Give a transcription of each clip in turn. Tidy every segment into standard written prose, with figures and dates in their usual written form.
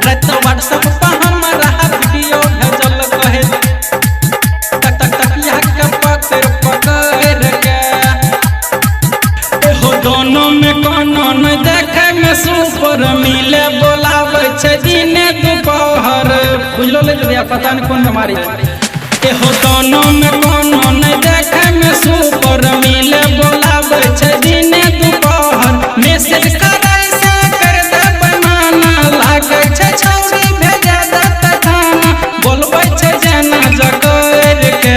रात व्हाट्सएप पर हमरा वीडियो भेजल कहे तकिया के पकड़ पकड़ के हो दोनों में कोनो न देखे में सुपर मिले बोलावे छे दिने दोपहर बुझलो ले भैया पता नहीं कौन बीमारी हो दोनों में कोनो न देखे में सुपर मिले बोलावे छे दिने दोपहर मैसेज करे से कर दे बनाना लागे छे छौरी भेजा दे थाना बोलबै छे जाना जकर के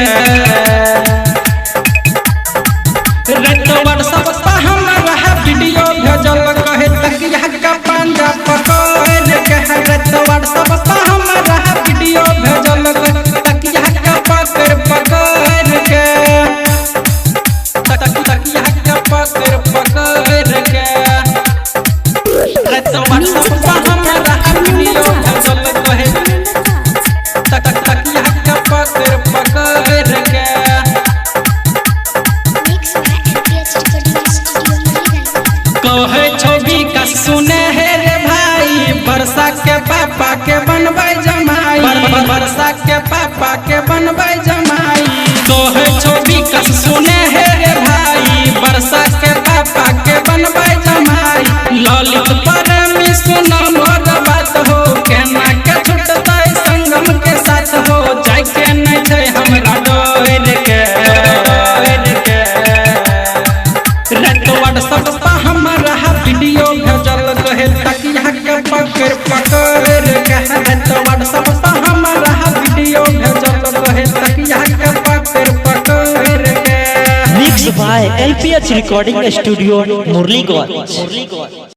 रात व्हाट्सएप पर हमरा वीडियो भेजल कहे तकिया के पंजा पकड़ के रात व्हाट्सएप पर हमरा वीडियो भेजल कहे तकिया के पकड़ पकड़ के तकिया के पकड़ पकड़ के रात व्हाट्सएप पर हमरा वीडियो भेजल कहे तकिया के पकड़ पकड़ के कहे छवि का सुने हे रे भाई बरसा के पापा के बनबै जमाई बरसा के पापा के बनबै जमाई कहे छवि का सुने हे रे भाई बरसा के पापा के बनबै जमाई ललित परमी सुन मोर बात हो केना के छुटतै संगम के साथ हो जाय के नै छै हमरा डर के रात व्हाट्सएप पर हमरा वीडियो भेजल कहे तकिया के पकड़ पकड़ के रात व्हाट्सएप पर हमरा वीडियो भेजल कहे तकिया के पकड़ पकड़ के mix by LPH recording studio Murliganj.